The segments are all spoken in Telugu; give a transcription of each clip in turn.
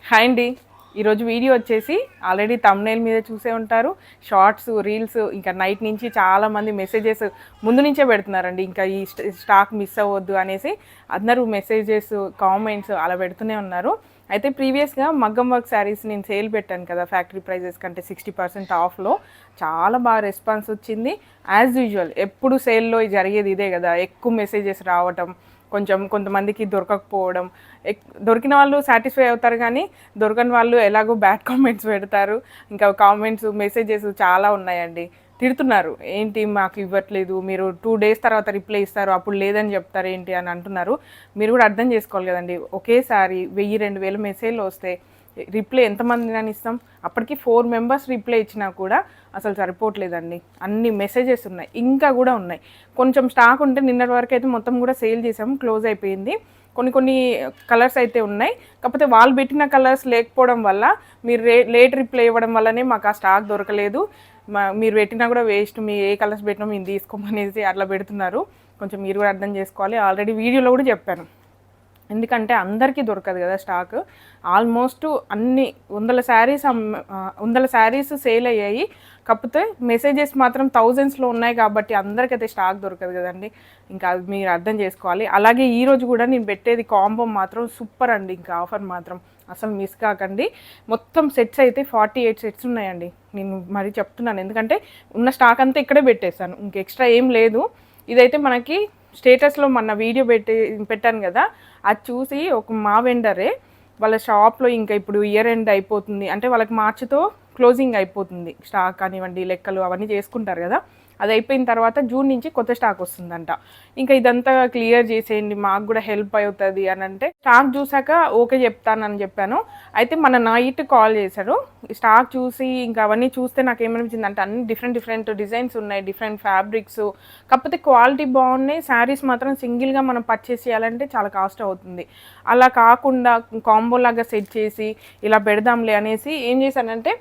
హాయ్ అండి. ఈరోజు వీడియో వచ్చేసి ఆల్రెడీ తమ్నైల్ మీద చూసే ఉంటారు. షార్ట్స్, రీల్స్ ఇంకా నైట్ నుంచి చాలామంది మెసేజెస్ ముందు నుంచే పెడుతున్నారండి. ఇంకా ఈ స్టాక్ మిస్ అవ్వద్దు అనేసి అందరూ మెసేజెస్, కామెంట్స్ అలా పెడుతూనే ఉన్నారు. అయితే ప్రీవియస్గా మగ్గం వర్క్ శారీస్ నేను సేల్ పెట్టాను కదా, ఫ్యాక్టరీ ప్రైజెస్ కంటే 60% ఆఫ్లో. చాలా బాగా రెస్పాన్స్ వచ్చింది. యాజ్ యూజువల్ ఎప్పుడు సేల్లో జరిగేది ఇదే కదా, ఎక్కువ మెసేజెస్ రావటం, కొంతమందికి దొరకకపోవడం. దొరికిన వాళ్ళు సాటిస్ఫై అవుతారు, కానీ దొరకని వాళ్ళు ఎలాగో బ్యాడ్ కామెంట్స్ పెడతారు. ఇంకా కామెంట్స్, మెసేజెస్ చాలా ఉన్నాయండి. తిడుతున్నారు, ఏంటి మాకు ఇవ్వట్లేదు, మీరు 2 days తర్వాత రిప్లై ఇస్తారు, అప్పుడు లేదని చెప్తారు ఏంటి అని అంటున్నారు. మీరు కూడా అర్థం చేసుకోవాలి కదండి. ఒకేసారి 1000-2000 మెసేజ్లు వస్తే రిప్లై ఎంతమంది ఇస్తాం? అప్పటికి 4 members రిప్లై ఇచ్చినా కూడా అసలు సరిపోవట్లేదండి. అన్ని మెసేజెస్ ఉన్నాయి, ఇంకా కూడా ఉన్నాయి. కొంచెం స్టాక్ ఉంటే నిన్నటి వరకు అయితే మొత్తం కూడా సేల్ చేసాము, క్లోజ్ అయిపోయింది. కొన్ని కలర్స్ అయితే ఉన్నాయి. కాకపోతే వాళ్ళు పెట్టిన కలర్స్ లేకపోవడం వల్ల, మీరు లేట్ రిప్లై ఇవ్వడం వల్లనే మాకు ఆ స్టాక్ దొరకలేదు. మీరు పెట్టినా కూడా వేస్ట్, మీరు ఏ కలర్స్ పెట్టినా మేము తీసుకోమనేసి అట్లా పెడుతున్నారు. కొంచెం మీరు కూడా అర్థం చేసుకోవాలి. ఆల్రెడీ వీడియోలో కూడా చెప్పాను, ఎందుకంటే అందరికీ దొరకదు కదా స్టాక్. ఆల్మోస్ట్ అన్ని 100 శారీస్ సేల్ అయ్యాయి. కాకపోతే మెసేజెస్ మాత్రం థౌజండ్స్లో ఉన్నాయి కాబట్టి అందరికైతే స్టాక్ దొరకదు కదండి. ఇంకా అది మీరు అర్థం చేసుకోవాలి. అలాగే ఈరోజు కూడా నేను పెట్టేది కాంబో మాత్రం సూపర్ అండి. ఇంకా ఆఫర్ మాత్రం అసలు మిస్ కాకండి. మొత్తం సెట్స్ అయితే 48 సెట్స్ ఉన్నాయండి. నేను మరి చెప్తున్నాను, ఎందుకంటే ఉన్న స్టాక్ అంతా ఇక్కడే పెట్టేశాను, ఇంక ఎక్స్ట్రా ఏం లేదు. ఇదైతే మనకి స్టేటస్లో మొన్న వీడియో పెట్టాను కదా, అది చూసి ఒక మా వెండరే వాళ్ళ షాప్లో ఇంకా ఇప్పుడు ఇయర్ ఎండ్ అయిపోతుంది అంటే వాళ్ళకి మార్చితో క్లోజింగ్ అయిపోతుంది. స్టాక్ కానివ్వండి, లెక్కలు అవన్నీ చేసుకుంటారు కదా, అది అయిపోయిన తర్వాత జూన్ నుంచి కొత్త స్టాక్ వస్తుందంట. ఇంకా ఇదంతా క్లియర్ చేసేయండి, మాకు కూడా హెల్ప్ అవుతుంది అని అంటే, స్టాక్ చూసాక ఓకే చెప్తానని చెప్పాను. అయితే మన నైట్ కాల్ చేశారు. స్టాక్ చూసి ఇంకా అవన్నీ చూస్తే నాకు ఏమనిపించింది అంటే, అన్ని డిఫరెంట్ డిజైన్స్ ఉన్నాయి, డిఫరెంట్ ఫ్యాబ్రిక్స్. కాకపోతే క్వాలిటీ బాగున్నాయి. శారీస్ మాత్రం సింగిల్గా మనం పర్చేస్ చేయాలంటే చాలా కాస్ట్ అవుతుంది. అలా కాకుండా కాంబో లాగా సెట్ చేసి ఇలా పెడదాంలే అనేసి ఏం చేశానంటే,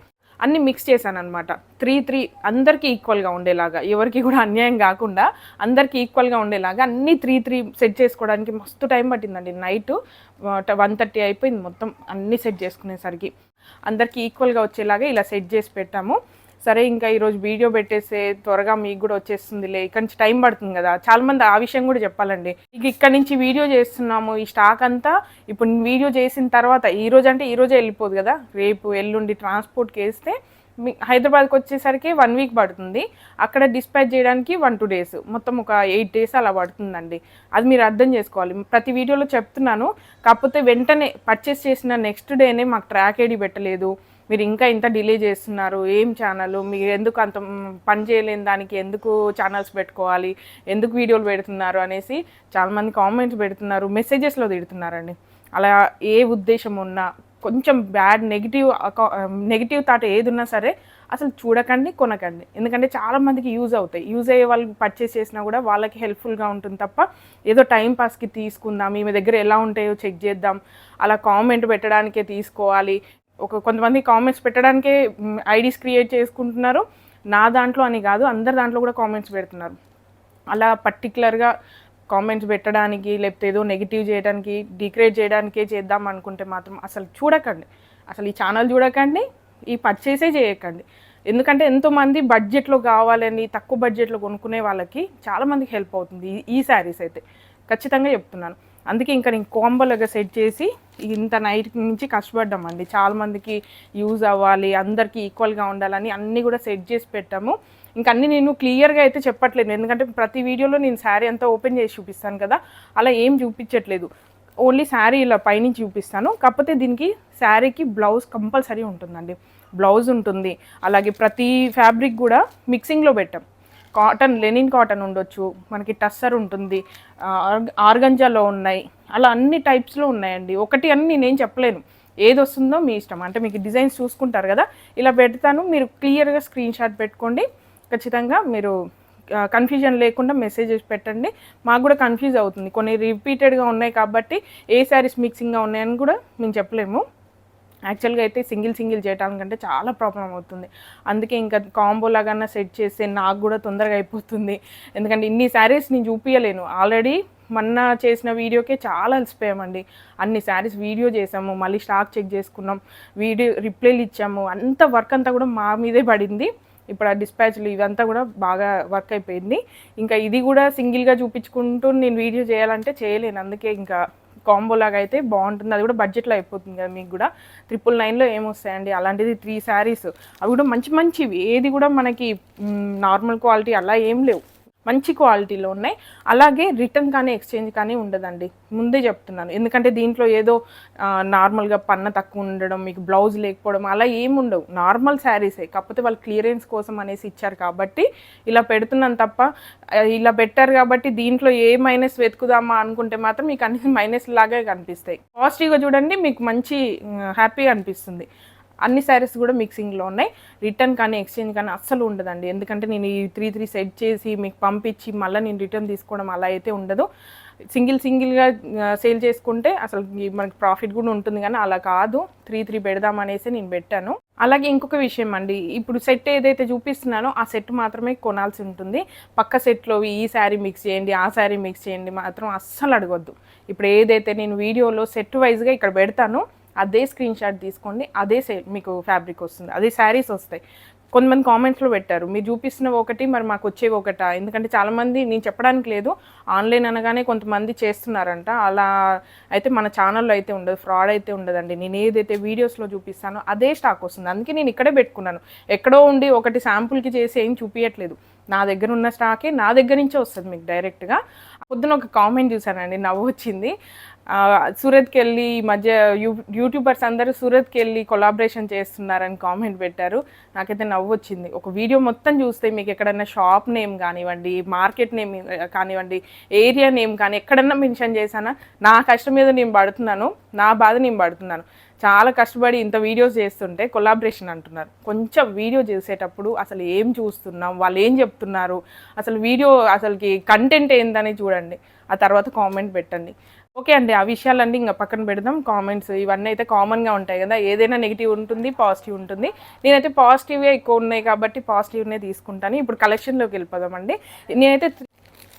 అన్నీ మిక్స్ చేశాను అనమాట. 3 అందరికీ ఈక్వల్గా ఉండేలాగా, ఎవరికి కూడా అన్యాయం కాకుండా అందరికీ ఈక్వల్గా ఉండేలాగా అన్నీ 3 సెట్ చేసుకోవడానికి మస్తు టైం పట్టిందండి. నైట్ 1:30 అయిపోయింది మొత్తం అన్నీ సెట్ చేసుకునేసరికి. అందరికీ ఈక్వల్గా వచ్చేలాగా ఇలా సెట్ చేసి పెట్టాము. సరే, ఇంకా ఈరోజు వీడియో పెట్టేస్తే త్వరగా మీకు కూడా వచ్చేస్తుందిలే, ఇక్కడ నుంచి టైం పడుతుంది కదా. చాలామంది ఆ విషయం కూడా చెప్పాలండి. ఇక్కడ నుంచి వీడియో చేస్తున్నాము, ఈ స్టాక్ అంతా ఇప్పుడు వీడియో చేసిన తర్వాత ఈరోజు అంటే ఈరోజే వెళ్ళిపోదు కదా, రేపు ఎల్లుండి ట్రాన్స్పోర్ట్కి వేస్తే హైదరాబాద్కి వచ్చేసరికి 1 week పడుతుంది. అక్కడ డిస్పాచ్ చేయడానికి 1-2 days, మొత్తం ఒక 8 days అలా పడుతుందండి. అది మీరు అర్థం చేసుకోవాలి. ప్రతి వీడియోలో చెప్తున్నాను, కాకపోతే వెంటనే పర్చేస్ చేసిన నెక్స్ట్ డేనే మాకు ట్రాక్ ఐడి పెట్టలేదు, మీరు ఇంకా ఇంత డిలే చేస్తున్నారు, ఏం ఛానల్, మీరు ఎందుకు అంత పని చేయలేని దానికి ఎందుకు ఛానల్స్ పెట్టుకోవాలి, ఎందుకు వీడియోలు పెడుతున్నారు అనేసి చాలామంది కామెంట్స్ పెడుతున్నారు, మెసేజెస్లో తిడుతున్నారండి. అలా ఏ ఉద్దేశం ఉన్నా, కొంచెం బ్యాడ్ నెగిటివ్ థాట్ ఏది ఉన్నా సరే అసలు చూడకండి, కొనకండి. ఎందుకంటే చాలామందికి యూజ్ అవుతాయి. యూజ్ అయ్యే వాళ్ళు పర్చేస్ చేసినా కూడా వాళ్ళకి హెల్ప్ఫుల్గా ఉంటుంది తప్ప, ఏదో టైం పాస్కి తీసుకుందాం, మీ దగ్గర ఎలా ఉంటాయో చెక్ చేద్దాం, అలా కామెంట్ పెట్టడానికే తీసుకోవాలి. కొంతమంది కామెంట్స్ పెట్టడానికే ఐడీస్ క్రియేట్ చేసుకుంటున్నారు. నా దాంట్లో అని కాదు, అందరి దాంట్లో కూడా కామెంట్స్ పెడుతున్నారు. అలా పర్టికులర్గా కామెంట్స్ పెట్టడానికి, లేకపోతే ఏదో నెగిటివ్ చేయడానికి, డిగ్రేడ్ చేయడానికే చేద్దాం అనుకుంటే మాత్రం అసలు చూడకండి. అసలు ఈ ఛానల్ చూడకండి, ఈ పర్చేసే చేయకండి. ఎందుకంటే ఎంతోమంది బడ్జెట్లో కావాలని తక్కువ బడ్జెట్లో కొనుక్కునే వాళ్ళకి చాలామందికి హెల్ప్ అవుతుంది ఈ శారీస్ అయితే, ఖచ్చితంగా చెప్తున్నాను. అందుకే ఇంకా నేను కాంబోలాగా సెట్ చేసి ఇంత నైట్ నుంచి కష్టపడ్డామండి. చాలామందికి యూజ్ అవ్వాలి, అందరికీ ఈక్వల్గా ఉండాలని అన్నీ కూడా సెట్ చేసి పెట్టాము. ఇంకా అన్నీ నేను క్లియర్గా అయితే చెప్పట్లేదు, ఎందుకంటే ప్రతి వీడియోలో నేను శారీ అంతా ఓపెన్ చేసి చూపిస్తాను కదా, అలా ఏం చూపించట్లేదు. ఓన్లీ శారీ ఇలా పైనుంచి చూపిస్తాను. కాకపోతే దీనికి శారీకి బ్లౌజ్ కంపల్సరీ ఉంటుందండి, బ్లౌజ్ ఉంటుంది. అలాగే ప్రతి ఫ్యాబ్రిక్ కూడా మిక్సింగ్లో పెట్టాం. కాటన్, లెనిన్ కాటన్ ఉండొచ్చు, మనకి టస్సర్ ఉంటుంది, ఆర్గంజాలో ఉన్నాయి, అలా అన్ని టైప్స్లో ఉన్నాయండి. ఒకటి అని నేనేం చెప్పలేను, ఏది వస్తుందో మీ ఇష్టం. అంటే మీకు డిజైన్స్ చూసుకుంటారు కదా, ఇలా పెడతాను, మీరు క్లియర్గా స్క్రీన్ షాట్ పెట్టుకోండి. ఖచ్చితంగా మీరు కన్ఫ్యూజన్ లేకుండా మెసేజెస్ పెట్టండి. మాకు కూడా కన్ఫ్యూజ్ అవుతుంది, కొన్ని రిపీటెడ్గా ఉన్నాయి కాబట్టి ఏ శారీస్ మిక్సింగ్గా ఉన్నాయని కూడా మేము చెప్పలేము. యాక్చువల్గా అయితే సింగిల్ చేయడానికంటే చాలా ప్రాబ్లం అవుతుంది. అందుకే ఇంకా కాంబో లాగా సెట్ చేస్తే నాకు కూడా తొందరగా అయిపోతుంది. ఎందుకంటే ఇన్ని శారీస్ నేను చూపించలేను, ఆల్రెడీ మొన్న చేసిన వీడియోకే చాలా అలసిపోయామండి. అన్ని శారీస్ వీడియో చేసాము, మళ్ళీ స్టాక్ చెక్ చేసుకున్నాం, వీడియో రిప్లైలు ఇచ్చాము, అంత వర్క్ అంతా కూడా మా మీదే పడింది. ఇప్పుడు ఆ డిస్పాచ్లు ఇవంతా కూడా బాగా వర్క్ అయిపోయింది. ఇంకా ఇది కూడా సింగిల్గా చూపించుకుంటూ నేను వీడియో చేయాలంటే చేయలేను. అందుకే ఇంకా కాంబో లాగా అయితే బాగుంటుంది. అది కూడా బడ్జెట్లో అయిపోతుంది కదా. మీకు కూడా 999లో ఏమొస్తాయండి, అలాంటిది 3 శారీస్, అవి కూడా మంచి మంచివి. ఏది కూడా మనకి నార్మల్ క్వాలిటీ అలా ఏం లేవు, మంచి క్వాలిటీలో ఉన్నాయి. అలాగే రిటర్న్ కానీ ఎక్స్చేంజ్ కానీ ఉండదండి, ముందే చెప్తున్నాను. ఎందుకంటే దీంట్లో ఏదో నార్మల్గా పన్న తక్కువ ఉండడం, మీకు బ్లౌజ్ లేకపోవడం అలా ఏమి ఉండవు. నార్మల్ శారీసే, కాకపోతే వాళ్ళు క్లియరెన్స్ కోసం అనేసి ఇచ్చారు కాబట్టి ఇలా పెడుతున్నాను తప్ప, ఇలా పెట్టారు కాబట్టి దీంట్లో ఏ మైనస్ వెతుకుదామా అనుకుంటే మాత్రం మీకు అన్ని మైనస్ లాగే కనిపిస్తాయి. పాజిటివ్గా చూడండి, మీకు మంచి హ్యాపీగా అనిపిస్తుంది. అన్ని శారీస్ కూడా మిక్సింగ్లో ఉన్నాయి. రిటర్న్ కానీ ఎక్స్చేంజ్ కానీ అస్సలు ఉండదండి. ఎందుకంటే నేను ఈ 3 సెట్ చేసి మీకు పంపించి మళ్ళీ నేను రిటర్న్ తీసుకోవడం అలా అయితే ఉండదు. సింగిల్గా సేల్ చేసుకుంటే అసలు మనకి ప్రాఫిట్ కూడా ఉంటుంది, కానీ అలా కాదు. 3 పెడదామనేసి నేను పెట్టాను. అలాగే ఇంకొక విషయం అండి, ఇప్పుడు సెట్ ఏదైతే చూపిస్తున్నానో ఆ సెట్ మాత్రమే కొనాల్సి ఉంటుంది. పక్క సెట్లో ఈ శారీ మిక్స్ చేయండి, ఆ శారీ మిక్స్ చేయండి మాత్రం అస్సలు అడగొద్దు. ఇప్పుడు ఏదైతే నేను వీడియోలో సెట్ వైజ్గా ఇక్కడ పెడతానో అదే స్క్రీన్ షాట్ తీసుకోండి, అదే మీకు ఫ్యాబ్రిక్ వస్తుంది, అదే శారీస్ వస్తాయి. కొంతమంది కామెంట్స్లో పెట్టారు, మీరు చూపిస్తున్నవి ఒకటి మరి మాకు వచ్చేవి ఒకటా. ఎందుకంటే చాలామంది, నేను చెప్పడానికి లేదు, ఆన్లైన్ అనగానే కొంతమంది చేస్తున్నారంట. అలా అయితే మన ఛానల్లో అయితే ఉండదు, ఫ్రాడ్ అయితే ఉండదండి. నేను ఏదైతే వీడియోస్లో చూపిస్తానో అదే స్టాక్ వస్తుంది. అందుకే నేను ఇక్కడే పెట్టుకున్నాను. ఎక్కడో ఉండి ఒకటి శాంపుల్కి చేసి ఏం చూపించట్లేదు. నా దగ్గర ఉన్న స్టాకే నా దగ్గర నుంచే వస్తుంది మీకు డైరెక్ట్గా. పొద్దున ఒక కామెంట్ చూసానండి, నవ్వు వచ్చింది. సూరత్కి వెళ్ళి ఈ మధ్య యూట్యూబర్స్ అందరూ సూరత్కి వెళ్ళి కొలాబరేషన్ చేస్తున్నారని కామెంట్ పెట్టారు. నాకైతే నవ్వు వచ్చింది. ఒక వీడియో మొత్తం చూస్తే మీకు ఎక్కడన్నా షాప్ నేమ్ కానివ్వండి, మార్కెట్ నేమ్ కానివ్వండి, ఏరియా నేమ్ కానీ ఎక్కడన్నా మెన్షన్ చేశానా, నా కష్టం మీద నేను పడుతున్నాను, నా బాధ నేను పడుతున్నాను. చాలా కష్టపడి ఇంత వీడియోస్ చేస్తుంటే కొలాబరేషన్ అంటున్నారు. కొంచెం వీడియో చేసేటప్పుడు అసలు ఏం చూస్తున్నాం, వాళ్ళు ఏం చెప్తున్నారు, అసలు వీడియో అసలుకి కంటెంట్ ఏందని చూడండి, ఆ తర్వాత కామెంట్ పెట్టండి. ఓకే అండి, ఆ విషయాలన్నీ ఇంకా పక్కన పెడదాం. కామెంట్స్ ఇవన్నీ అయితే కామన్గా ఉంటాయి కదా, ఏదైనా నెగిటివ్ ఉంటుంది, పాజిటివ్ ఉంటుంది. నేనైతే పాజిటివ్గా ఎక్కువ ఉన్నాయి కాబట్టి పాజిటివ్నే తీసుకుంటాను. ఇప్పుడు కలెక్షన్లోకి వెళ్ళిపోదామండి. నేనైతే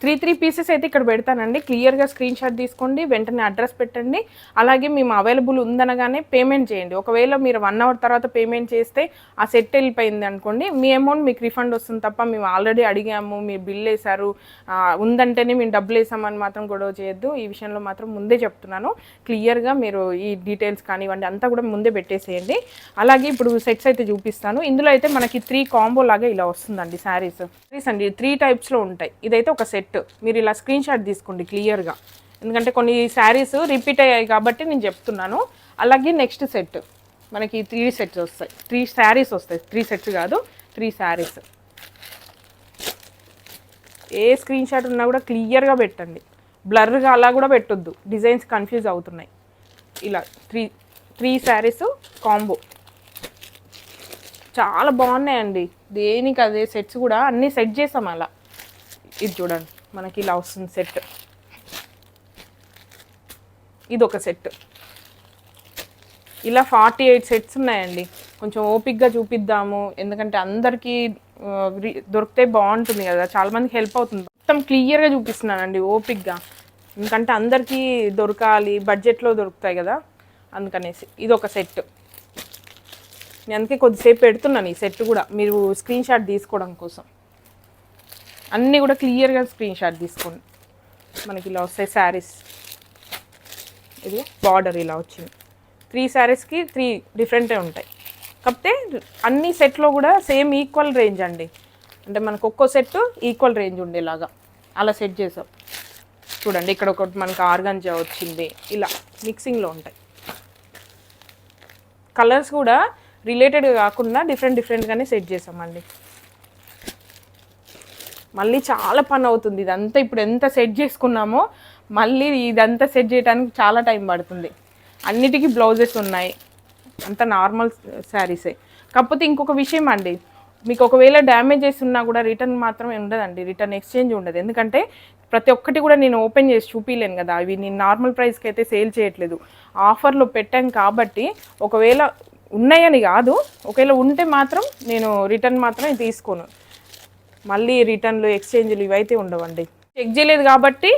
3 పీసెస్ అయితే ఇక్కడ పెడతానండి. క్లియర్గా స్క్రీన్ షాట్ తీసుకోండి, వెంటనే అడ్రస్ పెట్టండి. అలాగే మేము అవైలబుల్ ఉందనగానే పేమెంట్ చేయండి. ఒకవేళ మీరు 1 అవర్ తర్వాత పేమెంట్ చేస్తే ఆ సెట్ వెళ్ళిపోయింది అనుకోండి, మీ అమౌంట్ మీకు రిఫండ్ వస్తుంది తప్ప, మేము ఆల్రెడీ అడిగాము, మీరు బిల్ వేశారు, ఉందంటేనే మేము డబ్బులు వేసామని మాత్రం గొడవ చేయొద్దు. ఈ విషయంలో మాత్రం ముందే చెప్తున్నాను. క్లియర్గా మీరు ఈ డీటెయిల్స్ కానివ్వండి అంతా కూడా ముందే పెట్టేసేయండి. అలాగే ఇప్పుడు సెట్స్ అయితే చూపిస్తాను. ఇందులో అయితే మనకి 3 కాంబో లాగా ఇలా వస్తుందండి శారీస్ అండి. 3 టైప్స్లో ఉంటాయి. ఇదైతే ఒక సెట్, మీరు ఇలా స్క్రీన్ షాట్ తీసుకోండి క్లియర్గా, ఎందుకంటే కొన్ని శారీస్ రిపీట్ అయ్యాయి కాబట్టి నేను చెప్తున్నాను. అలాగే నెక్స్ట్ సెట్ మనకి 3 సెట్స్ వస్తాయి, 3 శారీస్ వస్తాయి. 3 సెట్స్ కాదు, 3 శారీస్. ఏ స్క్రీన్ షాట్ ఉన్నా కూడా క్లియర్గా పెట్టండి, బ్లర్గా అలా కూడా పెట్టొద్దు, డిజైన్స్ కన్ఫ్యూజ్ అవుతున్నాయి. ఇలా 3 శారీస్ కాంబో చాలా బాగున్నాయండి. దేనికి అదే సెట్స్ కూడా అన్నీ సెట్ చేసాం. అలా ఇది చూడండి, మనకి ఇలా వస్తుంది సెట్. ఇది ఒక సెట్. ఇలా 48 సెట్స్ ఉన్నాయండి. కొంచెం ఓపిక్గా చూపిద్దాము, ఎందుకంటే అందరికీ దొరికితే బాగుంటుంది కదా, చాలామందికి హెల్ప్ అవుతుంది. మొత్తం క్లియర్గా చూపిస్తున్నానండి ఓపిక్గా, ఎందుకంటే అందరికీ దొరకాలి, బడ్జెట్లో దొరుకుతాయి కదా అందుకనేసి. ఇది ఒక సెట్. నేను అందుకే కొద్దిసేపు పెడుతున్నాను ఈ సెట్ కూడా, మీరు స్క్రీన్ షాట్ తీసుకోవడం కోసం. అన్నీ కూడా క్లియర్గా స్క్రీన్ షాట్ తీసుకోండి. మనకి ఇలా వస్తాయి శారీస్. ఇది బార్డర్ ఇలా వచ్చింది. 3 శారీస్కి 3 డిఫరెంటే ఉంటాయి. కాకపోతే అన్ని సెట్లో కూడా సేమ్ ఈక్వల్ రేంజ్ అండి, అంటే మనకు ఒక్కో సెట్ ఈక్వల్ రేంజ్ ఉండేలాగా అలా సెట్ చేసాం. చూడండి, ఇక్కడ ఒకటి మనకు ఆర్గాంజా వచ్చింది. ఇలా మిక్సింగ్లో ఉంటాయి. కలర్స్ కూడా రిలేటెడ్ కాకుండా డిఫరెంట్గానే సెట్ చేసామండి. మళ్ళీ చాలా పని అవుతుంది ఇదంతా. ఇప్పుడు ఎంత సెట్ చేసుకున్నామో మళ్ళీ ఇదంతా సెట్ చేయడానికి చాలా టైం పడుతుంది. అన్నిటికీ బ్లౌజెస్ ఉన్నాయి, అంత నార్మల్ శారీసే. కాకపోతే ఇంకొక విషయం అండి, మీకు ఒకవేళ డ్యామేజెస్ ఉన్నా కూడా రిటర్న్ మాత్రం ఉండదండి, రిటర్న్ ఎక్స్చేంజ్ ఉండదు. ఎందుకంటే ప్రతి ఒక్కటి కూడా నేను ఓపెన్ చేసి చూపించలేను కదా, అవి నేను నార్మల్ ప్రైస్కి అయితే సేల్ చేయట్లేదు, ఆఫర్లో పెట్టాను కాబట్టి. ఒకవేళ ఉన్నాయని కాదు, ఒకవేళ ఉంటే మాత్రం నేను రిటర్న్ మాత్రం తీసుకోను. మళ్ళీ రిటర్న్లు ఎక్స్చేంజ్లు ఇవైతే ఉండవండి. చెక్ చేయలేదు కాబట్టి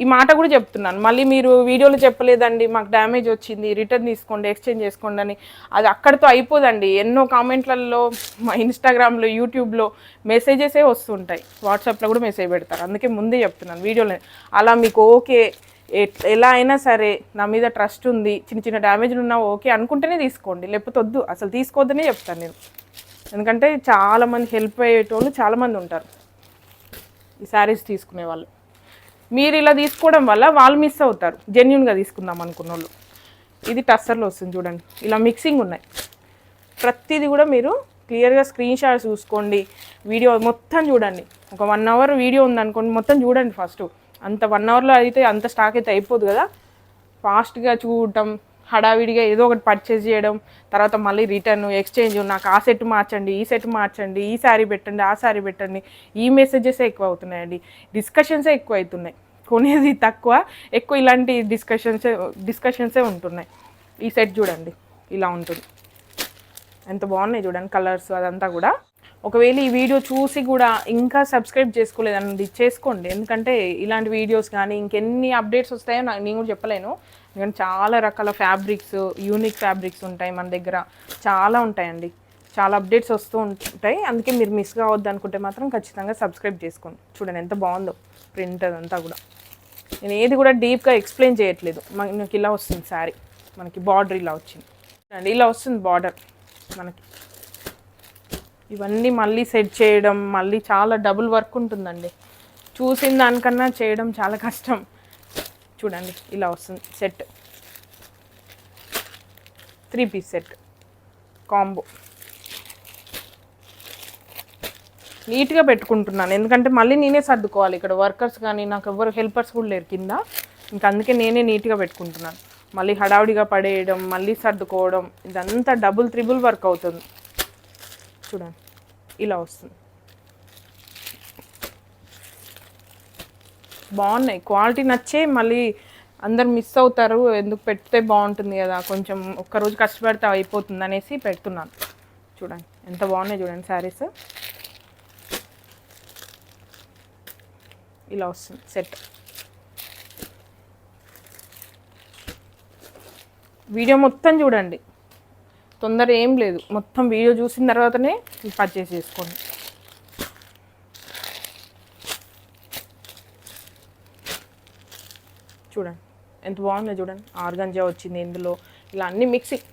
ఈ మాట కూడా చెప్తున్నాను. మళ్ళీ మీరు వీడియోలో చెప్పలేదండి మాకు డ్యామేజ్ వచ్చింది, రిటర్న్ తీసుకోండి, ఎక్స్చేంజ్ చేసుకోండి అని, అది అక్కడితో అయిపోదండి. ఎన్నో కామెంట్లలో, ఇన్స్టాగ్రామ్లో, యూట్యూబ్లో మెసేజెసే వస్తుంటాయి, వాట్సాప్లో కూడా మెసేజ్ పెడతారు. అందుకే ముందే చెప్తున్నాను వీడియోలో. అలా మీకు ఓకే, ఎలా అయినా సరే నా మీద ట్రస్ట్ ఉంది, చిన్న చిన్న డ్యామేజ్లు ఉన్నా ఓకే అనుకుంటేనే తీసుకోండి, లేకపోతే వద్దు, అసలు తీసుకోవద్దనే చెప్తాను నేను. ఎందుకంటే చాలామంది హెల్ప్ అయ్యేటోళ్ళు చాలామంది ఉంటారు ఈ శారీస్ తీసుకునే వాళ్ళు. మీరు ఇలా తీసుకోవడం వల్ల వాళ్ళు మిస్ అవుతారు, జెన్యున్గా తీసుకుందాం అనుకున్న వాళ్ళు. ఇది టస్సర్లో వస్తుంది చూడండి, ఇలా మిక్సింగ్ ఉన్నాయి. ప్రతిదీ కూడా మీరు క్లియర్గా స్క్రీన్ షాట్ చూసుకోండి, వీడియో మొత్తం చూడండి. ఒక 1 అవర్ వీడియో ఉందనుకోండి, మొత్తం చూడండి ఫస్ట్. అంత 1 అవర్లో అయితే అంత స్టాక్ అయితే అయిపోదు కదా. ఫాస్ట్గా చూడటం, హడావిడిగా ఏదో ఒకటి పర్చేజ్ చేయడం, తర్వాత మళ్ళీ రిటర్న్, ఎక్స్చేంజ్, నాకు ఆ సెట్ మార్చండి, ఈ సెట్ మార్చండి, ఈ శారీ పెట్టండి, ఆ శారీ పెట్టండి, ఈ మెసేజెసే ఎక్కువ అవుతున్నాయండి. డిస్కషన్సే ఎక్కువ అవుతున్నాయి, కొనేది తక్కువ, ఎక్కువ ఇలాంటి డిస్కషన్సే ఉంటున్నాయి. ఈ సెట్ చూడండి ఇలా ఉంటుంది, ఎంత బాగున్నాయి చూడండి కలర్స్ అదంతా కూడా. ఒకవేళ ఈ వీడియో చూసి కూడా ఇంకా సబ్స్క్రైబ్ చేసుకోలేదండి, చేసుకోండి. ఎందుకంటే ఇలాంటి వీడియోస్ కానీ ఇంకెన్ని అప్డేట్స్ వస్తాయో నేను కూడా చెప్పలేను. ఎందుకంటే చాలా రకాల ఫ్యాబ్రిక్స్, యూనిక్ ఫ్యాబ్రిక్స్ ఉంటాయి మన దగ్గర, చాలా ఉంటాయండి, చాలా అప్డేట్స్ వస్తూ ఉంటాయి. అందుకే మీరు మిస్ కావద్దు అనుకుంటే మాత్రం ఖచ్చితంగా సబ్స్క్రైబ్ చేసుకోండి. చూడండి ఎంత బాగుందో ప్రింట్ అదంతా కూడా. నేను ఏది కూడా డీప్గా ఎక్స్ప్లెయిన్ చేయట్లేదు. మనకి ఇలా వస్తుంది శారీ, మనకి బార్డర్ ఇలా వచ్చింది అండి, ఇలా వస్తుంది బార్డర్ మనకి. ఇవన్నీ మళ్ళీ సెట్ చేయడం, మళ్ళీ చాలా డబుల్ వర్క్ ఉంటుందండి. చూసిన దానికన్నా చేయడం చాలా కష్టం. చూడండి ఇలా వస్తుంది సెట్, 3 పీస్ సెట్ కాంబో. నీట్గా పెట్టుకుంటున్నాను, ఎందుకంటే మళ్ళీ నేనే సర్దుకోవాలి. ఇక్కడ వర్కర్స్ కానీ నాకు ఎవరు హెల్పర్స్ కూడా లేరు కింద, ఇంకా అందుకే నేనే నీట్గా పెట్టుకుంటున్నాను. మళ్ళీ హడావుడిగా పడేయడం, మళ్ళీ సర్దుకోవడం, ఇదంతా డబుల్ త్రిబుల్ వర్క్ అవుతుంది. చూడండి ఇలా వస్తుంది, బాగున్నాయి, క్వాలిటీ నచ్చే మళ్ళీ అందరు మిస్ అవుతారు, ఎందుకు పెడితే బాగుంటుంది కదా, కొంచెం ఒక్కరోజు కష్టపడితే అయిపోతుంది అనేసి పెడుతున్నాను. చూడండి ఎంత బాగున్నాయి చూడండి శారీస్. ఇలా వస్తుంది సెట్. వీడియో మొత్తం చూడండి, తొందర ఏం లేదు, మొత్తం వీడియో చూసిన తర్వాతనే పర్చేస్ చేసుకోండి. చూడండి ఎంత బాగుందో చూడండి, ఆర్గంజా వచ్చింది ఇందులో, ఇలా అన్ని మిక్సింగ్.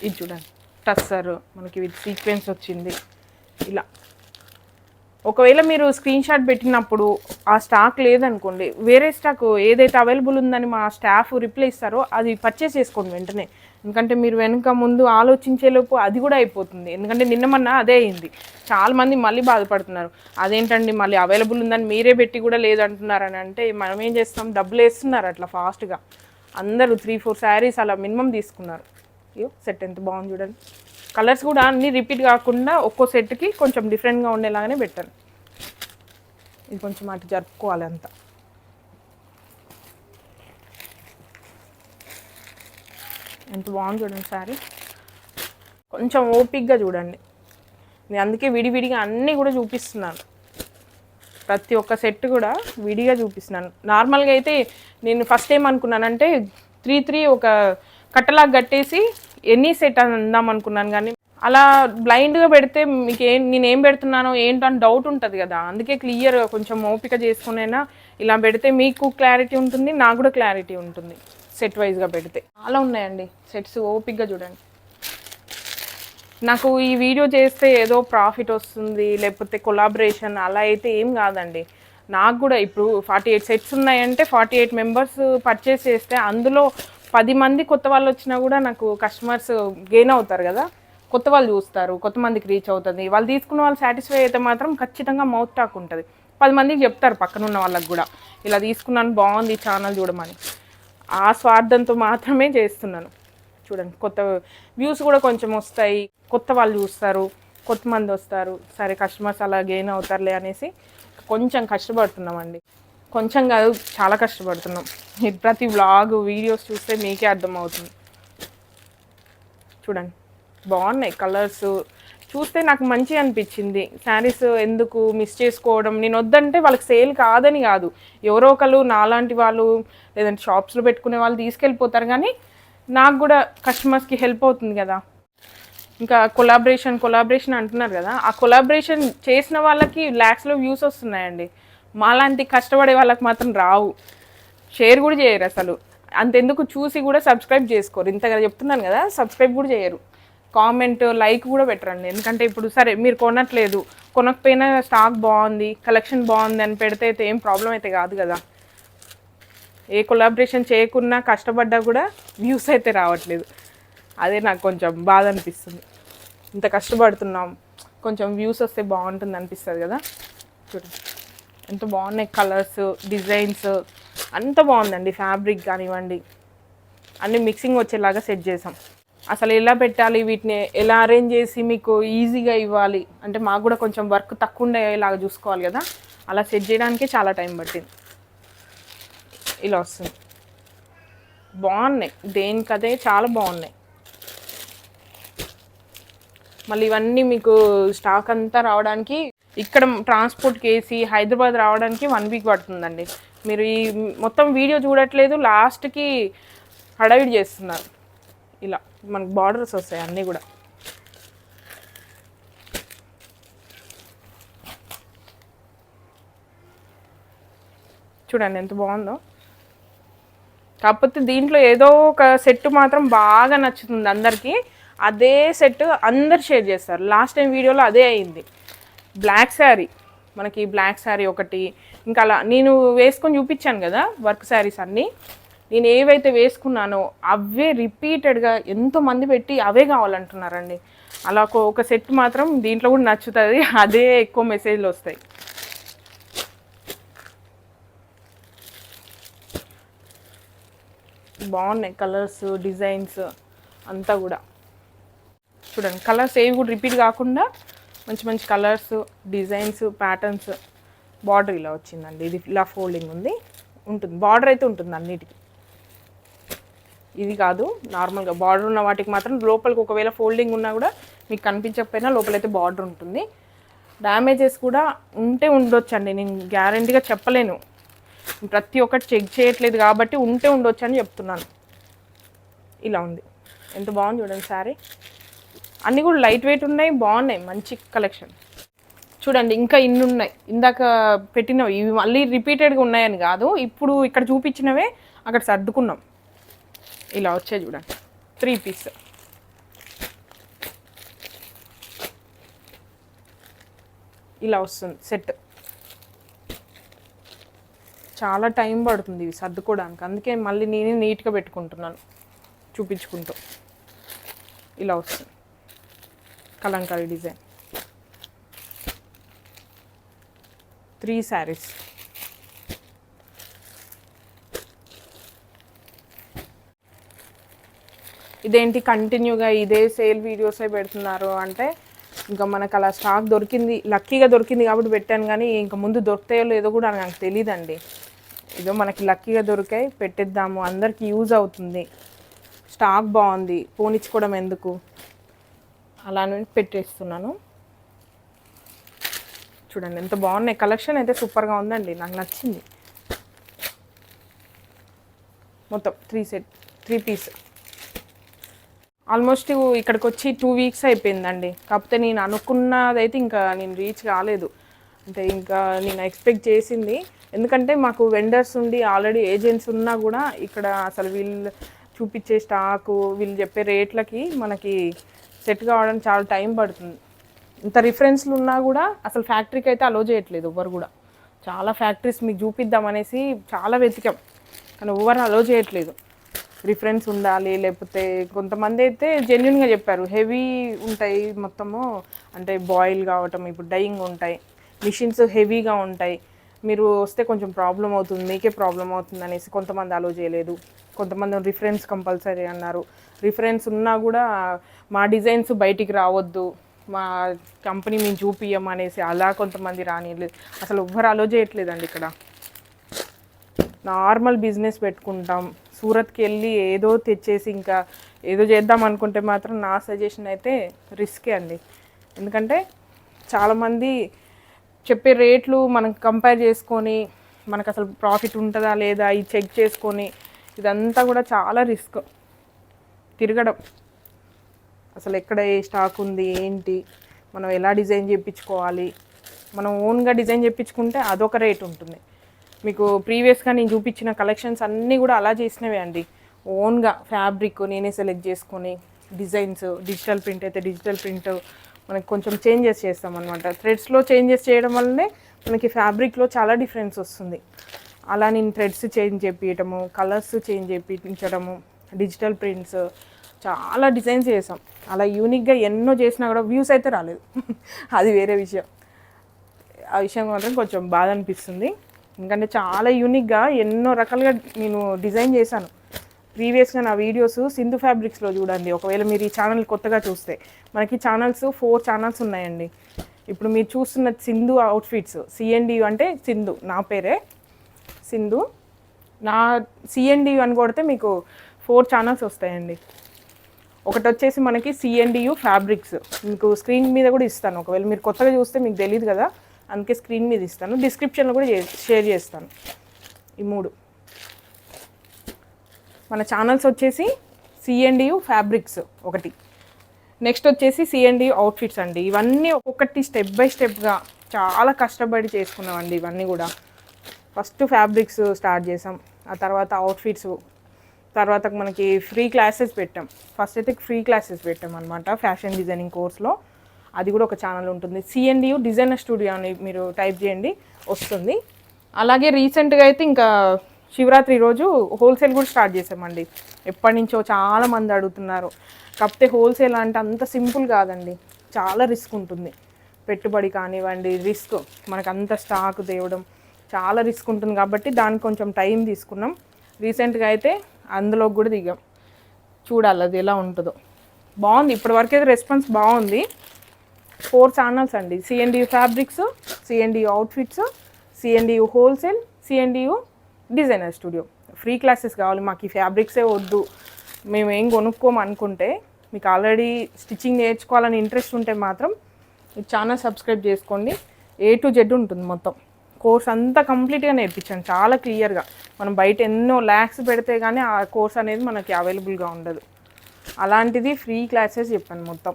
ఇది చూడండి టస్సర్ మనకి విత్ సీక్వెన్స్ వచ్చింది ఇలా. ఒకవేళ మీరు స్క్రీన్ షాట్ పెట్టినప్పుడు ఆ స్టాక్ లేదనుకోండి, వేరే స్టాక్ ఏదైతే అవైలబుల్ ఉందని మా స్టాఫ్ రిప్లై ఇస్తారో అది పర్చేస్ చేసుకోండి వెంటనే. ఎందుకంటే మీరు వెనుక ముందు ఆలోచించేలోపు అది కూడా అయిపోతుంది. ఎందుకంటే నిన్న అదే అయింది, చాలామంది మళ్ళీ బాధపడుతున్నారు, అదేంటండి మళ్ళీ అవైలబుల్ ఉందని మీరే పెట్టి కూడా లేదంటున్నారని. అంటే మనం ఏం చేస్తాం, డబ్బులు వేస్తున్నారు అట్లా ఫాస్ట్గా. అందరూ 3-4 శారీస్ అలా మినిమం తీసుకున్నారు. అయ్యో సెట్ ఎంత బాగుంది చూడండి, కలర్స్ కూడా అన్నీ రిపీట్ కాకుండా ఒక్కో సెట్కి కొంచెం డిఫరెంట్గా ఉండేలాగానే పెట్టాను. ఇది కొంచెం అటు జరుపుకోవాలి అంతా. ఎంత బాగుంది చూడండి శారీ, కొంచెం ఓపిక్గా చూడండి. నేను అందుకే విడివిడిగా అన్నీ కూడా చూపిస్తున్నాను, ప్రతి ఒక్క సెట్ కూడా విడిగా చూపిస్తున్నాను. నార్మల్గా అయితే నేను ఫస్ట్ ఏమనుకున్నానంటే 3 ఒక కట్టలాగా కట్టేసి ఎన్ని సెట్ అందాం అనుకున్నాను, కానీ అలా బ్లైండ్గా పెడితే మీకు నేనేం పెడుతున్నానో ఏంటో అని డౌట్ ఉంటుంది కదా. అందుకే క్లియర్ కొంచెం ఓపిక చేసుకునైనా ఇలా పెడితే మీకు క్లారిటీ ఉంటుంది, నాకు కూడా క్లారిటీ ఉంటుంది. సెట్ వైజ్గా పెడితే చాలా ఉన్నాయండి సెట్స్, ఓపిక్గా చూడండి. నాకు ఈ వీడియో చేస్తే ఏదో ప్రాఫిట్ వస్తుంది లేకపోతే కొలాబరేషన్ అలా అయితే ఏం కాదండి. నాకు కూడా ఇప్పుడు 48 సెట్స్ ఉన్నాయంటే 48 మెంబర్స్ పర్చేస్ చేస్తే అందులో 10 మంది కొత్త వాళ్ళు వచ్చినా కూడా నాకు కస్టమర్స్ గెయిన్ అవుతారు కదా, కొత్త వాళ్ళు చూస్తారు, కొత్త మందికి రీచ్ అవుతుంది. వాళ్ళు తీసుకున్న వాళ్ళు సాటిస్ఫై అయితే మాత్రం ఖచ్చితంగా మౌత్ టాక్ ఉంటుంది. 10 మందికి చెప్తారు పక్కన ఉన్న వాళ్ళకి కూడా, ఇలా తీసుకున్నాను బాగుంది ఛానల్ చూడమని. ఆ స్వార్థంతో మాత్రమే చేస్తున్నాను. చూడండి కొత్త వ్యూస్ కూడా కొంచెం వస్తాయి, కొత్త వాళ్ళు చూస్తారు, కొత్త మంది వస్తారు, సరే కస్టమర్స్ అలా గెయిన్ అవుతారులే అనేసి కొంచెం కష్టపడుతున్నామండి. కొంచెం కాదు చాలా కష్టపడుతున్నాం. ప్రతి వ్లాగ్ వీడియోస్ చూస్తే మీకే అర్థమవుతుంది. చూడండి బాగున్నాయి కలర్స్. చూస్తే నాకు మంచిగా అనిపించింది. శారీస్ ఎందుకు మిస్ చేసుకోవడం, నేను వద్దంటే వాళ్ళకి సేల్ కాదని కాదు, ఎవరో ఒకరు నాలాంటి వాళ్ళు లేదంటే షాప్స్లో పెట్టుకునే వాళ్ళు తీసుకెళ్ళిపోతారు, కానీ నాకు కూడా కస్టమర్స్కి హెల్ప్ అవుతుంది కదా. ఇంకా కొలాబరేషన్ అంటున్నారు కదా, ఆ కొలాబరేషన్ చేసిన వాళ్ళకి ల్యాక్స్లో వ్యూస్ వస్తున్నాయండి. మాలాంటి కష్టపడే వాళ్ళకి మాత్రం రావు, షేర్ కూడా చేయరు అసలు. అంతెందుకు చూసి కూడా సబ్స్క్రైబ్ చేసుకోరు. ఇంతగా చెప్తున్నాను కదా, సబ్స్క్రైబ్ కూడా చేయరు, కామెంట్ లైక్ కూడా పెట్టరండి. ఎందుకంటే ఇప్పుడు సరే మీరు కొనట్లేదు, కొనకపోయినా స్టాక్ బాగుంది, కలెక్షన్ బాగుంది అని పెడితే అయితే ఏం ప్రాబ్లం అయితే కాదు కదా. ఏ కొలాబరేషన్ చేయకున్నా కష్టపడ్డా కూడా వ్యూస్ అయితే రావట్లేదు. అదే నాకు కొంచెం బాధ అనిపిస్తుంది. ఇంత కష్టపడుతున్నాం, కొంచెం వ్యూస్ వస్తే బాగుంటుంది అనిపిస్తుంది కదా. చూడండి ఎంత బాగున్నాయి కలర్స్, డిజైన్స్ అంత బాగుందండి. ఫ్యాబ్రిక్ కానివ్వండి అన్నీ మిక్సింగ్ వచ్చేలాగా సెట్ చేసాం. అసలు ఎలా పెట్టాలి, వీటిని ఎలా అరేంజ్ చేసి మీకు ఈజీగా ఇవ్వాలి అంటే మాకు కూడా కొంచెం వర్క్ తక్కువ ఉండేలాగా చూసుకోవాలి కదా. అలా సెట్ చేయడానికే చాలా టైం పట్టింది. ఇలా వస్తుంది, బాగున్నాయి, దేనికదే చాలా బాగున్నాయి. మళ్ళీ ఇవన్నీ మీకు స్టాక్ అంతా రావడానికి, ఇక్కడ ట్రాన్స్పోర్ట్కి వేసి హైదరాబాద్ రావడానికి 1 వీక్ పడుతుందండి. మీరు ఈ మొత్తం వీడియో చూడట్లేదు, లాస్ట్కి హడావిడి చేస్తున్నారు. ఇలా మనకు బార్డర్స్ వస్తాయి అన్నీ కూడా. చూడండి ఎంత బాగుందో. కాకపోతే దీంట్లో ఏదో ఒక సెట్ మాత్రం బాగా నచ్చుతుంది అందరికీ. అదే సెట్ అందరు షేర్ చేస్తారు. లాస్ట్ టైం వీడియోలో అదే అయింది. బ్లాక్ శారీ, మనకి బ్లాక్ శారీ ఒకటి, ఇంకా అలా నేను వేసుకొని చూపించాను కదా వర్క్ శారీస్ అన్నీ. నేను ఏవైతే వేసుకున్నానో అవే రిపీటెడ్గా ఎంతోమంది పెట్టి అవే కావాలంటున్నారండి. అలా ఒక సెట్ మాత్రం దీంట్లో కూడా నచ్చుతుంది, అదే ఎక్కువ మెసేజ్లు వస్తాయి. బాగున్నాయి కలర్స్, డిజైన్స్ అంతా కూడా. చూడండి కలర్స్ ఏవి కూడా రిపీట్ కాకుండా మంచి మంచి కలర్స్, డిజైన్స్, ప్యాటర్న్స్. బార్డర్ ఇలా వచ్చిందండి, ఇది ఇలా ఫోల్డింగ్ ఉంది, ఉంటుంది బార్డర్ అయితే ఉంటుంది అన్నిటికీ. ఇది కాదు, నార్మల్గా బార్డర్ ఉన్న వాటికి మాత్రం లోపలికి ఒకవేళ ఫోల్డింగ్ ఉన్నా కూడా మీకు కనిపించకపోయినా లోపలైతే బార్డర్ ఉంటుంది. డ్యామేజెస్ కూడా ఉంటే ఉండొచ్చండి, నేను గ్యారంటీగా చెప్పలేను, ప్రతి ఒక్కటి చెక్ చేయట్లేదు కాబట్టి ఉంటే ఉండొచ్చు అని చెప్తున్నాను. ఇలా ఉంది, ఎంత బాగుంది చూడండి శారీ. అన్నీ కూడా లైట్ వెయిట్ ఉన్నాయి, బాగున్నాయి, మంచి కలెక్షన్. చూడండి ఇంకా ఇన్ని ఉన్నాయి, ఇందాక పెట్టినవి ఇవి మళ్ళీ రిపీటెడ్గా ఉన్నాయని కాదు, ఇప్పుడు ఇక్కడ చూపించినవే అక్కడ సర్దుకున్నాం. ఇలా వచ్చాయి చూడండి, 3 పీస్. ఇలా వస్తుంది సెట్. చాలా టైం పడుతుంది ఇవి సర్దుకోవడానికి, అందుకే మళ్ళీ నేనే నీట్గా పెట్టుకుంటున్నాను చూపించుకుంటూ. ఇలా వస్తుంది కలంకారీ డిజైన్, 3 శారీస్. ఇదేంటి కంటిన్యూగా ఇదే సేల్ వీడియోసే పెడుతున్నారు అంటే, ఇంకా మనకు అలా స్టాక్ దొరికింది, లక్కీగా దొరికింది కాబట్టి పెట్టాను, కానీ ఇంకా ముందు దొరుకుతాయో లేదో కూడా నాకు తెలియదండి. ఇదో మనకి లక్కీగా దొరికాయి, పెట్టేద్దాము, అందరికీ యూజ్ అవుతుంది, స్టాక్ బాగుంది, పోనిచ్చుకోవడం ఎందుకు అలా పెట్టేస్తున్నాను. చూడండి ఎంత బాగున్నాయి, కలెక్షన్ అయితే సూపర్గా ఉందండి, నాకు నచ్చింది. మొత్తం 3 పీస్. ఆల్మోస్ట్ ఇక్కడికి వచ్చి 2 వీక్స్ అయిపోయిందండి. కాకపోతే నేను అనుకున్నదైతే ఇంకా నేను రీచ్ కాలేదు, అంటే ఇంకా నేను ఎక్స్పెక్ట్ చేసింది. ఎందుకంటే మాకు వెండర్స్ ఉండి ఆల్రెడీ ఏజెంట్స్ ఉన్నా కూడా ఇక్కడ అసలు వీళ్ళు చూపించే స్టాకు, వీళ్ళు చెప్పే రేట్లకి మనకి సెట్ కావడానికి చాలా టైం పడుతుంది. ఇంత రిఫరెన్స్లు ఉన్నా కూడా అసలు ఫ్యాక్టరీకి అయితే అలో చేయట్లేదు ఎవరు కూడా. చాలా ఫ్యాక్టరీస్ మీకు చూపిద్దామనేసి చాలా వెతికాం, కానీ ఎవరు అలో చేయట్లేదు. రిఫరెన్స్ ఉండాలి, లేకపోతే కొంతమంది అయితే జెన్యున్గా చెప్పారు హెవీ ఉంటాయి మొత్తము, అంటే బాయిల్ కావటం, ఇప్పుడు డైయింగ్ ఉంటాయి, మిషన్స్ హెవీగా ఉంటాయి, మీరు వస్తే కొంచెం ప్రాబ్లం అవుతుంది, మీకే ప్రాబ్లం అవుతుంది అనేసి కొంతమంది అలో చేయలేదు. కొంతమంది రిఫరెన్స్ కంపల్సరీ అన్నారు. రిఫరెన్స్ ఉన్నా కూడా మా డిజైన్స్ బయటికి రావద్దు, మా కంపెనీ మేము చూపియ్యం అనేసి అలా కొంతమంది రానిలేదు. అసలు ఎవ్వరు అలో చేయట్లేదండి. ఇక్కడ నార్మల్ బిజినెస్ పెట్టుకుంటాం, సూరత్కి వెళ్ళి ఏదో తెచ్చేసి ఇంకా ఏదో చేద్దాం అనుకుంటే మాత్రం నా సజెషన్ అయితే రిస్కే అండి. ఎందుకంటే చాలామంది చెప్పే రేట్లు మనం కంపేర్ చేసుకొని మనకు అసలు ప్రాఫిట్ ఉంటుందా లేదా ఇది చెక్ చేసుకొని ఇదంతా కూడా చాలా రిస్క్. తిరగడం, అసలు ఎక్కడ ఏ స్టాక్ ఉంది ఏంటి, మనం ఎలా డిజైన్ చేయించుకోవాలి, మనం ఓన్గా డిజైన్ చేయించుకుంటే అదొక రేట్ ఉంటుంది. మీకు ప్రీవియస్గా నేను చూపించిన కలెక్షన్స్ అన్నీ కూడా అలా చేసినవే అండి. ఓన్గా ఫ్యాబ్రిక్ నేనే సెలెక్ట్ చేసుకొని డిజైన్స్, డిజిటల్ ప్రింట్ అయితే డిజిటల్ ప్రింట్ మనకి కొంచెం చేంజెస్ చేస్తామన్నమాట. థ్రెడ్స్లో చేంజెస్ చేయడం వల్లనే మనకి ఫ్యాబ్రిక్లో చాలా డిఫరెన్స్ వస్తుంది. అలా నేను థ్రెడ్స్ చేంజ్ చేయించడము, కలర్స్ చేంజ్ చేయించడము, డిజిటల్ ప్రింట్స్ చాలా డిజైన్స్ చేసాం. అలా యూనిక్గా ఎన్నో చేసినా కూడా వ్యూస్ అయితే రాలేదు. అది వేరే విషయం. ఆ విషయం మాత్రం కొంచెం బాధ అనిపిస్తుంది. ఎందుకంటే చాలా యూనిక్గా ఎన్నో రకాలుగా నేను డిజైన్ చేశాను. ప్రీవియస్గా నా వీడియోస్ సింధు ఫ్యాబ్రిక్స్లో చూడండి. ఒకవేళ మీరు ఈ ఛానల్ కొత్తగా చూస్తే మనకి ఛానల్స్ 4 ఛానల్స్ ఉన్నాయండి. ఇప్పుడు మీరు చూస్తున్న సింధు అవుట్ఫిట్స్, సిఎన్డి అంటే సింధు, నా పేరే సింధు. నా సిఎన్డి అని కొడితే మీకు 4 ఛానల్స్ వస్తాయండి. ఒకటి వచ్చేసి మనకి సిఎన్డియు ఫ్యాబ్రిక్స్, మీకు స్క్రీన్ మీద కూడా ఇస్తాను. ఒకవేళ మీరు కొత్తగా చూస్తే మీకు తెలియదు కదా, అందుకే స్క్రీన్ మీద ఇస్తాను, డిస్క్రిప్షన్లో కూడా షేర్ చేస్తాను. ఈ 3 మన ఛానల్స్ వచ్చేసి సిఎన్డియు ఫ్యాబ్రిక్స్ ఒకటి, నెక్స్ట్ వచ్చేసి సిఎన్డియు అవుట్ఫిట్స్ అండి. ఇవన్నీ ఒక్కొక్కటి స్టెప్ బై స్టెప్గా చాలా కష్టపడి చేసుకున్నామండి. ఇవన్నీ కూడా ఫస్ట్ ఫ్యాబ్రిక్స్ స్టార్ట్ చేసాం, ఆ తర్వాత అవుట్ఫిట్స్, తర్వాత మనకి ఫ్రీ క్లాసెస్ పెట్టాం. ఫస్ట్ అయితే ఫ్రీ క్లాసెస్ పెట్టాం అనమాట ఫ్యాషన్ డిజైనింగ్ కోర్స్లో. అది కూడా ఒక ఛానల్ ఉంటుంది, సిఎన్డియు డిజైనర్ స్టూడియో అని మీరు టైప్ చేయండి వస్తుంది. అలాగే రీసెంట్గా అయితే ఇంకా శివరాత్రి రోజు హోల్సేల్ కూడా స్టార్ట్ చేసామండి. ఎప్పటి నుంచో చాలామంది అడుగుతున్నారు. కాకపోతే హోల్సేల్ అంటే అంత సింపుల్ కాదండి, చాలా రిస్క్ ఉంటుంది. పెట్టుబడి కానివ్వండి, రిస్క్, మనకు అంత స్టాక్ తేవడం చాలా రిస్క్ ఉంటుంది. కాబట్టి దానికి కొంచెం టైం తీసుకున్నాం. రీసెంట్గా అయితే అందులోకి కూడా దిగాం. చూడాలి అది ఎలా ఉంటుందో. బాగుంది, ఇప్పటివరకు అయితే రెస్పాన్స్ బాగుంది. 4 ఛానల్స్ అండి, CNDU fabrics, CNDU outfits, CNDU wholesale, CNDU designer studio. Free classes కావాలి, మాకు ఈ ఫ్యాబ్రిక్సే వద్దు, మేము ఏం కొనుక్కోమనుకుంటే, మీకు ఆల్రెడీ స్టిచ్చింగ్ నేర్చుకోవాలని ఇంట్రెస్ట్ ఉంటే మాత్రం ఈ ఛానల్ సబ్స్క్రైబ్ చేసుకోండి. A to Z ఉంటుంది మొత్తం. కోర్స్ అంతా కంప్లీట్గా నేర్పించాను, చాలా క్లియర్గా. మనం బయట ఎన్నో ల్యాక్స్ పెడితే కానీ ఆ కోర్స్ అనేది మనకి అవైలబుల్గా ఉండదు. అలాంటిది ఫ్రీ క్లాసెస్ చెప్పాను మొత్తం.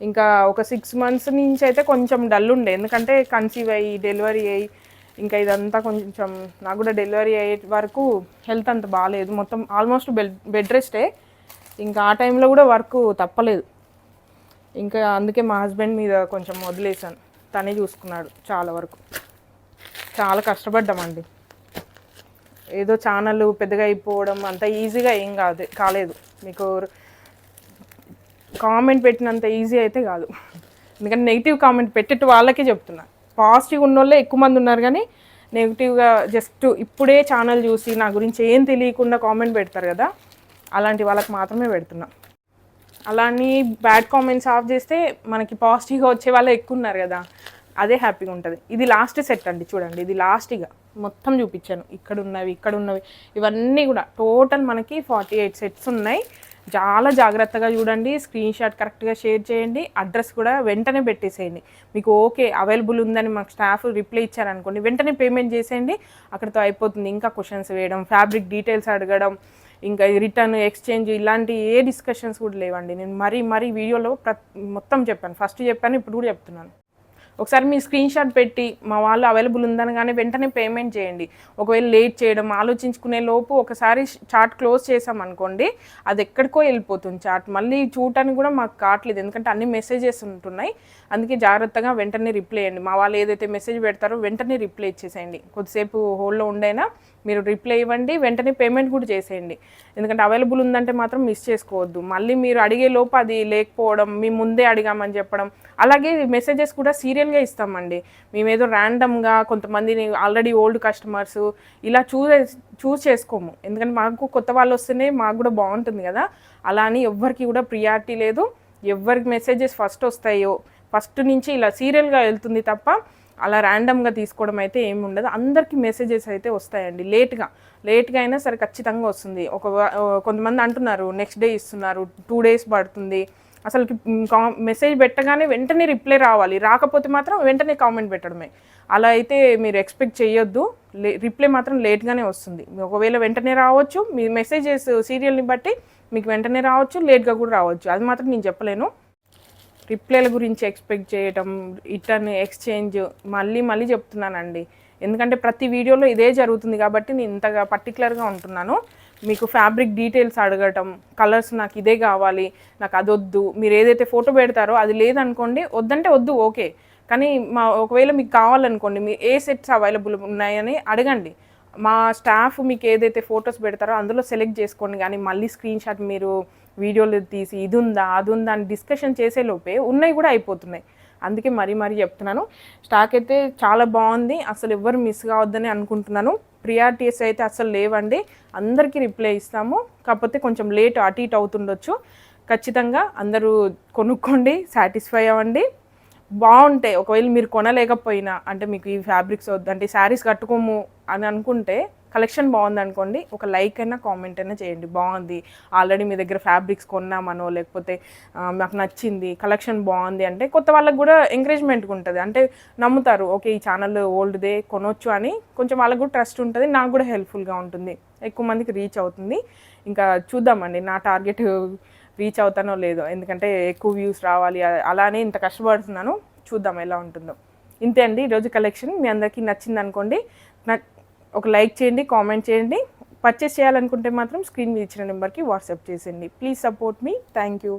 ఇంకా ఒక 6 months నుంచి అయితే కొంచెం డల్ ఉండే, ఎందుకంటే కన్సీవ్ అయ్యి డెలివరీ అయ్యి ఇంకా ఇదంతా కొంచెం నాకు కూడా డెలివరీ అయ్యే వరకు హెల్త్ అంత బాగాలేదు. మొత్తం ఆల్మోస్ట్ బెడ్ రెస్టే. ఇంకా ఆ టైంలో కూడా వర్క్ తప్పలేదు. ఇంకా అందుకే మా హస్బెండ్ మీద కొంచెం వదిలేసాను, తనే చూసుకున్నాడు చాలా వరకు. చాలా కష్టపడ్డామండి. ఏదో ఛానల్ పెద్దగా అయిపోవడం అంత ఈజీగా ఏం కాలేదు. మీకు కామెంట్ పెట్టినంత ఈజీ అయితే కాదు. ఎందుకంటే నెగిటివ్ కామెంట్ పెట్టేట్టు వాళ్ళకే చెప్తున్నా. పాజిటివ్ ఉన్న వాళ్ళే ఎక్కువ మంది ఉన్నారు, కానీ నెగిటివ్గా జస్ట్ ఇప్పుడే ఛానల్ చూసి నా గురించి ఏం తెలియకుండా కామెంట్ పెడతారు కదా, అలాంటి వాళ్ళకి మాత్రమే పెడుతున్నా. అలాని బ్యాడ్ కామెంట్స్ ఆఫ్ చేస్తే మనకి పాజిటివ్గా వచ్చే వాళ్ళే ఎక్కువ ఉన్నారు కదా, అదే హ్యాపీగా ఉంటుంది. ఇది లాస్ట్ సెట్ అండి, చూడండి, ఇది లాస్ట్గా మొత్తం చూపించాను. ఇక్కడ ఉన్నవి ఇవన్నీ కూడా టోటల్ మనకి 48 సెట్స్ ఉన్నాయి. చాలా జాగ్రత్తగా చూడండి, స్క్రీన్ షాట్ కరెక్ట్గా షేర్ చేయండి, అడ్రస్ కూడా వెంటనే పెట్టేసేయండి. మీకు ఓకే అవైలబుల్ ఉందని మాకు స్టాఫ్ రిప్లై ఇచ్చారనుకోండి, వెంటనే పేమెంట్ చేసేయండి, అక్కడితో అయిపోతుంది. ఇంకా క్వశ్చన్స్ వేయడం, ఫ్యాబ్రిక్ డీటెయిల్స్ అడగడం, ఇంకా రిటర్న్ ఎక్స్చేంజ్ ఇలాంటి ఏ డిస్కషన్స్ కూడా లేవండి. నేను మరీ వీడియోలో మొత్తం చెప్పాను, ఫస్ట్ చెప్పాను, ఇప్పుడు కూడా చెప్తున్నాను. ఒకసారి మీ స్క్రీన్ షాట్ పెట్టి మా వాళ్ళు అవైలబుల్ ఉందనగానే వెంటనే పేమెంట్ చేయండి. ఒకవేళ లేట్ చేయడం, ఆలోచించుకునే లోపు ఒకసారి చార్ట్ క్లోజ్ చేసామనుకోండి, అది ఎక్కడికో వెళ్ళిపోతుంది చార్ట్. మళ్ళీ చూడటానికి కూడా మాకు కావట్లేదు, ఎందుకంటే అన్ని మెసేజెస్ ఉంటున్నాయి. అందుకే జాగ్రత్తగా వెంటనే రిప్లై చేయండి. మా వాళ్ళు ఏదైతే మెసేజ్ పెడతారో వెంటనే రిప్లై ఇచ్చేసేయండి. కొద్దిసేపు హోల్డ్లో ఉండైనా మీరు రిప్లై ఇవ్వండి, వెంటనే పేమెంట్ కూడా చేసేయండి. ఎందుకంటే అవైలబుల్ ఉందంటే మాత్రం మిస్ చేసుకోవద్దు. మళ్ళీ మీరు అడిగే లోపు అది లేకపోవడం, మేము ముందే అడిగామని చెప్పడం. అలాగే మెసేజెస్ కూడా సీరియల్గా ఇస్తామండి. మేమేదో ర్యాండమ్గా కొంతమందిని ఆల్రెడీ ఓల్డ్ కస్టమర్స్ ఇలా చూస్ చేసుకోము. ఎందుకంటే మాకు కొత్త వాళ్ళు వస్తేనే మాకు కూడా బాగుంటుంది కదా. అలా అని ఎవ్వరికి కూడా ప్రియారిటీ లేదు. ఎవరికి మెసేజెస్ ఫస్ట్ వస్తాయో ఫస్ట్ నుంచి ఇలా సీరియల్గా వెళ్తుంది తప్ప అలా ర్యాండమ్గా తీసుకోవడం అయితే ఏమి ఉండదు. అందరికీ మెసేజెస్ అయితే వస్తాయండి, లేట్గా అయినా సరే ఖచ్చితంగా వస్తుంది. కొంతమంది అంటున్నారు నెక్స్ట్ డే ఇస్తున్నారు, 2 days పడుతుంది. అసలుకి మెసేజ్ పెట్టగానే వెంటనే రిప్లై రావాలి, రాకపోతే మాత్రం వెంటనే కామెంట్ పెట్టడమే. అలా అయితే మీరు ఎక్స్పెక్ట్ చేయొద్దు. రిప్లై మాత్రం లేట్గానే వస్తుంది. ఒకవేళ వెంటనే రావచ్చు, మీ మెసేజెస్ సీరియల్ని బట్టి మీకు వెంటనే రావచ్చు, లేట్గా కూడా రావచ్చు. అది మాత్రం నేను చెప్పలేను. రిప్లైల గురించి ఎక్స్పెక్ట్ చేయటం, రిటర్న్ ఎక్స్చేంజ్ మళ్ళీ చెప్తున్నానండి, ఎందుకంటే ప్రతి వీడియోలో ఇదే జరుగుతుంది కాబట్టి నేను ఇంతగా పర్టికులర్గా ఉంటున్నాను. మీకు ఫ్యాబ్రిక్ డీటెయిల్స్ అడగటం, కలర్స్ నాకు ఇదే కావాలి, నాకు అది వద్దు, మీరు ఏదైతే ఫోటో పెడతారో అది లేదనుకోండి, వద్దంటే వద్దు ఓకే, కానీ ఒకవేళ మీకు కావాలనుకోండి, మీ ఏ సెట్స్ అవైలబుల్ ఉన్నాయని అడగండి. మా స్టాఫ్ మీకు ఏదైతే ఫొటోస్ పెడతారో అందులో సెలెక్ట్ చేసుకోండి. కానీ మళ్ళీ స్క్రీన్ షాట్ మీరు వీడియోలు తీసి ఇది ఉందా అది ఉందా అని డిస్కషన్ చేసే లోపే ఉన్నాయి కూడా అయిపోతున్నాయి. అందుకే మరీ చెప్తున్నాను, స్టాక్ అయితే చాలా బాగుంది, అసలు ఎవ్వరు మిస్ కావద్దని అనుకుంటున్నాను. ప్రియారిటీస్ అయితే అసలు లేవండి, అందరికీ రిప్లై ఇస్తాము. కాకపోతే కొంచెం లేట్ అటు ఇటు అవుతుండొచ్చు. ఖచ్చితంగా అందరూ కొనుక్కోండి, సాటిస్ఫై అవ్వండి, బాగుంటాయి. ఒకవేళ మీరు కొనలేకపోయినా, అంటే మీకు ఈ ఫ్యాబ్రిక్స్ వద్దంటే శారీస్ కట్టుకోము అని అనుకుంటే, కలెక్షన్ బాగుంది అనుకోండి, ఒక లైక్ అయినా కామెంట్ అయినా చేయండి, బాగుంది ఆల్రెడీ మీ దగ్గర ఫ్యాబ్రిక్స్ కొన్నామనో, లేకపోతే నాకు నచ్చింది కలెక్షన్ బాగుంది అంటే కొత్త వాళ్ళకి కూడా ఎంకరేజ్మెంట్గా ఉంటుంది. అంటే నమ్ముతారు, ఓకే ఈ ఛానల్ ఓల్డ్దే కొనొచ్చు అని కొంచెం వాళ్ళకు కూడా ట్రస్ట్ ఉంటుంది, నాకు కూడా హెల్ప్ఫుల్గా ఉంటుంది, ఎక్కువ మందికి రీచ్ అవుతుంది. ఇంకా చూద్దామండి నా టార్గెట్ రీచ్ అవుతానో లేదో, ఎందుకంటే ఎక్కువ వ్యూస్ రావాలి, అలానే ఇంత కష్టపడుతున్నాను, చూద్దాం ఎలా ఉంటుందో. ఇంతే అండి ఈరోజు కలెక్షన్. మీ అందరికీ నచ్చింది అనుకోండి, ఒక లైక్ చేయండి, కామెంట్ చేయండి. పర్చేస్ చేయాలనుకుంటే మాత్రం స్క్రీన్ మీద ఇచ్చిన నెంబర్కి వాట్సాప్ చేసేయండి. Please support me. Thank you.